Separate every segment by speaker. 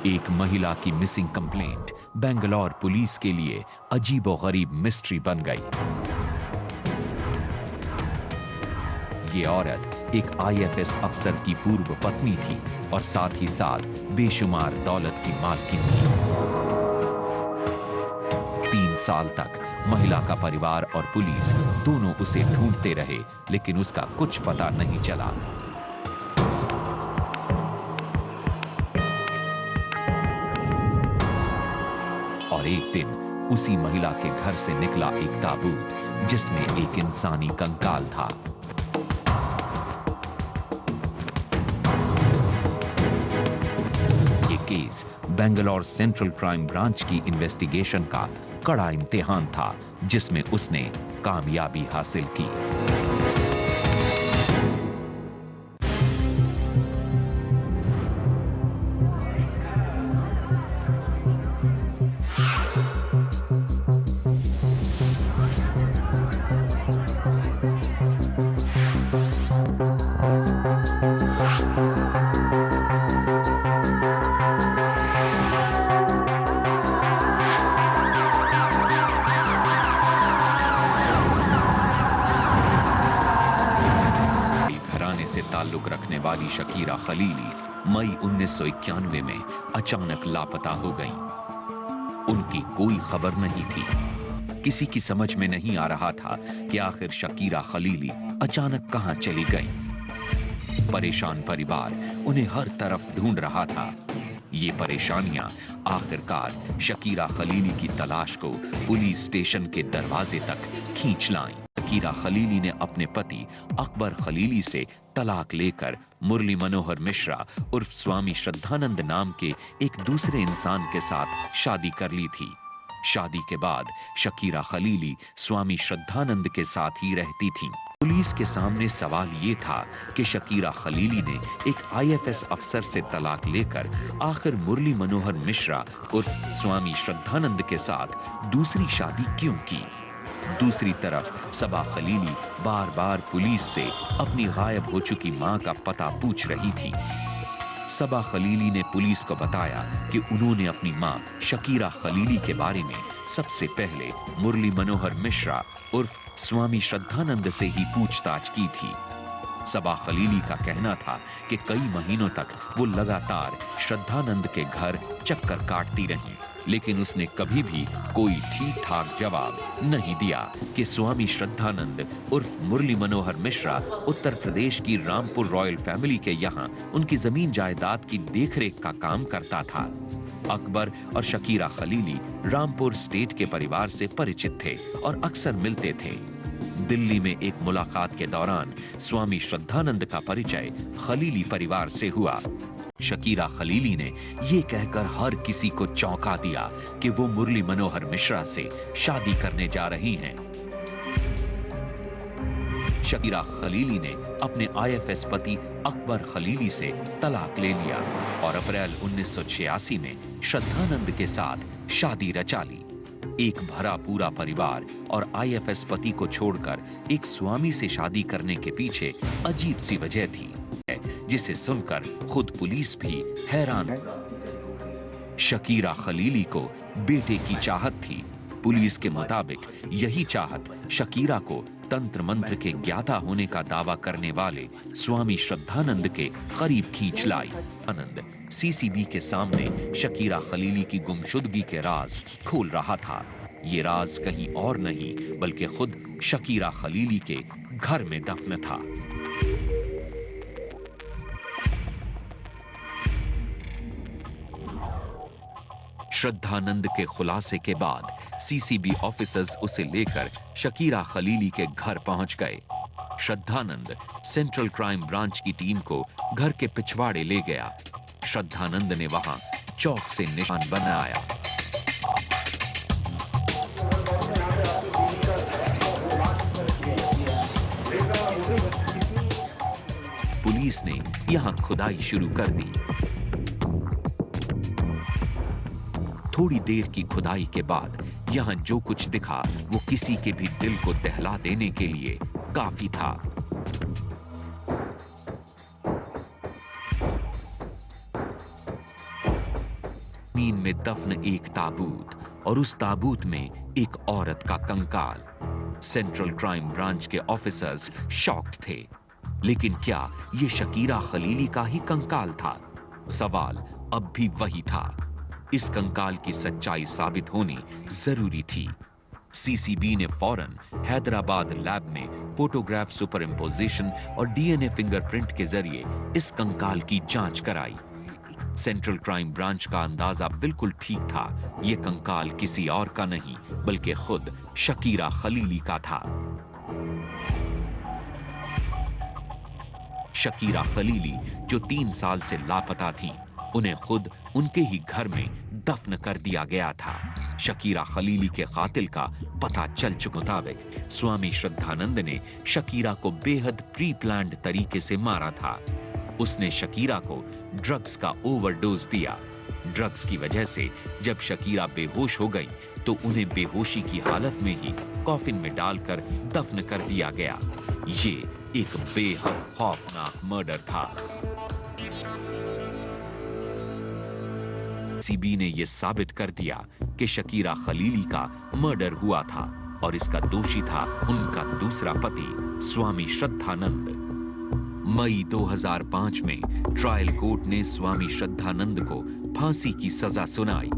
Speaker 1: एक महिला की मिसिंग कंप्लेंट बेंगलौर पुलिस के लिए अजीबोगरीब मिस्ट्री बन गई। ये औरत एक आईएफएस अफसर की पूर्व पत्नी थी और साथ ही साथ बेशुमार दौलत की मालकिन थी। 3 साल तक महिला का परिवार और पुलिस दोनों उसे ढूंढते रहे, लेकिन उसका कुछ पता नहीं चला। और एक दिन उसी महिला के घर से निकला एक ताबूत जिसमें एक इंसानी कंकाल था। ये case Bangalore central crime branch की इन्वेस्टिगेशन का कड़ा इम्तिहान था, जिसमें उसने कामयाबी हासिल की। ताल्लुक रखने वाली शकीरा खलीली मई 1991 में अचानक लापता हो गईं। उनकी कोई खबर नहीं थी। किसी की समझ में नहीं आ रहा था कि आखिर शकीरा खलीली अचानक कहां चली गईं। परेशान परिवार उन्हें हर तरफ ढूंढ रहा था। ये परेशानियां आखिरकार शकीरा खलीली की तलाश को पुलिस स्टेशन के दरवाजे तक खींच लाईं। शकीरा खलीली ने अपने पति अकबर खलीली से तलाक लेकर मुरली मनोहर मिश्रा उर्फ स्वामी श्रद्धानंद नाम के एक दूसरे इंसान के साथ शादी कर ली थी। शादी के बाद शकीरा खलीली स्वामी श्रद्धानंद के साथ ही रहती थीं। पुलिस के सामने सवाल ये था कि शकीरा खलीली ने एक आईएफएस अफसर से तलाक लेकर आखिर मुरली मनोहर मिश्रा उर्फ स्वामी श्रद्धानंद के साथ दूसरी शादी क्यों की। दूसरी तरफ सबा खलीली बार बार पुलिस से अपनी गायब हो चुकी मां का पता पूछ रही थी। सबा खलीली ने पुलिस को बताया कि उन्होंने अपनी मां शकीरा खलीली के बारे में सबसे पहले मुरली मनोहर मिश्रा उर्फ स्वामी श्रद्धानंद से ही पूछताछ की थी। सबा खलीली का कहना था कि कई महीनों तक वो लगातार श्रद्धानंद के घर चक्कर काटती रहीं, लेकिन उसने कभी भी कोई ठीक ठाक जवाब नहीं दिया कि स्वामी श्रद्धानंद उर्फ मुरली मनोहर मिश्रा उत्तर प्रदेश की रामपुर रॉयल फैमिली के यहाँ उनकी जमीन जायदाद की देखरेख का काम करता था। अकबर और शकीरा खलीली रामपुर स्टेट के परिवार से परिचित थे और अक्सर मिलते थे। दिल्ली में एक मुलाकात के दौरान स्वामी श्रद्धानंद का परिचय खलीली परिवार से हुआ। शकीरा खलीली ने यह कहकर हर किसी को चौंका दिया कि वो मुरली मनोहर मिश्रा से शादी करने जा रही हैं। शकीरा खलीली ने अपने आईएफएस पति अकबर खलीली से तलाक ले लिया और अप्रैल 1986 में श्रद्धानंद के साथ शादी रचा ली। एक भरा पूरा परिवार और आईएफएस पति को छोड़कर एक स्वामी से शादी करने के पीछे अजीब सी वजह थी, जिसे सुनकर खुद पुलिस भी हैरान। शकीरा खलीली को बेटे की चाहत थी। पुलिस के मुताबिक यही चाहत शकीरा को तंत्र मंत्र के ज्ञाता होने का दावा करने वाले स्वामी श्रद्धानंद के करीब खींच लाई। आनंद सीसीबी के सामने शकीरा खलीली की गुमशुदगी के राज खोल रहा था। ये राज कहीं और नहीं बल्कि खुद शकीरा खलीली के घर में दफन था। श्रद्धानंद के खुलासे के बाद सीसीबी ऑफिसर्स उसे लेकर शकीरा खलीली के घर पहुंच गए। श्रद्धानंद सेंट्रल क्राइम ब्रांच की टीम को घर के पिछवाड़े ले गया। श्रद्धानंद ने वहां चौक से निशान बनाया। पुलिस ने यहां खुदाई शुरू कर दी। थोड़ी देर की खुदाई के बाद यहां जो कुछ दिखा वो किसी के भी दिल को दहला देने के लिए काफी था। जमीन में दफन एक ताबूत और उस ताबूत में एक औरत का कंकाल। सेंट्रल क्राइम ब्रांच के ऑफिसर्स शॉक्ड थे। लेकिन क्या यह शकीरा खलीली का ही कंकाल था? सवाल अब भी वही था। इस कंकाल की सच्चाई साबित होनी जरूरी थी। सीसीबी ने फौरन हैदराबाद लैब में फोटोग्राफ सुपर इम्पोजिशन और डीएनए फिंगरप्रिंट के जरिए इस कंकाल की जांच कराई। सेंट्रल क्राइम ब्रांच का अंदाजा बिल्कुल ठीक था। यह कंकाल किसी और का नहीं बल्कि खुद शकीरा खलीली का था। शकीरा खलीली जो 3 साल से लापता थीं, उन्हें खुद उनके ही घर में दफन कर दिया गया था। शकीरा खलीली के कातिल का पता चल चुका मुताबिक स्वामी श्रद्धानंद ने शकीरा को बेहद प्री प्लान्ड तरीके से मारा था। उसने शकीरा को ड्रग्स का ओवरडोज दिया। ड्रग्स की वजह से जब शकीरा बेहोश हो गई तो उन्हें बेहोशी की हालत में ही कॉफिन में डालकर दफन कर दिया गया। ये एक बेहद खौफनाक मर्डर था। सीबी ने यह साबित कर दिया कि शकीरा खलीली का मर्डर हुआ था और इसका दोषी था उनका दूसरा पति स्वामी श्रद्धानंद। मई 2005 में ट्रायल कोर्ट ने स्वामी श्रद्धानंद को फांसी की सजा सुनाई।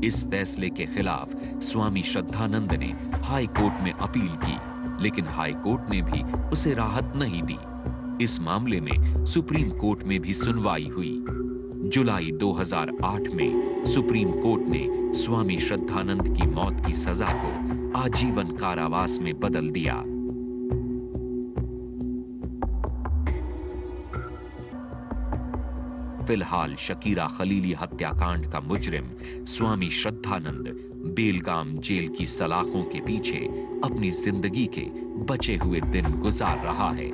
Speaker 1: इस फैसले के खिलाफ स्वामी श्रद्धानंद ने हाई कोर्ट में अपील की, लेकिन हाई कोर्ट ने भी उसे राहत नहीं दी। इस मामले में सुप्रीम कोर्ट में भी सुनवाई हुई। जुलाई 2008 में सुप्रीम कोर्ट ने स्वामी श्रद्धानंद की मौत की सजा को आजीवन कारावास में बदल दिया। फिलहाल शकीरा खलीली हत्याकांड का मुजरिम स्वामी श्रद्धानंद बेलगाम जेल की सलाखों के पीछे अपनी जिंदगी के बचे हुए दिन गुजार रहा है।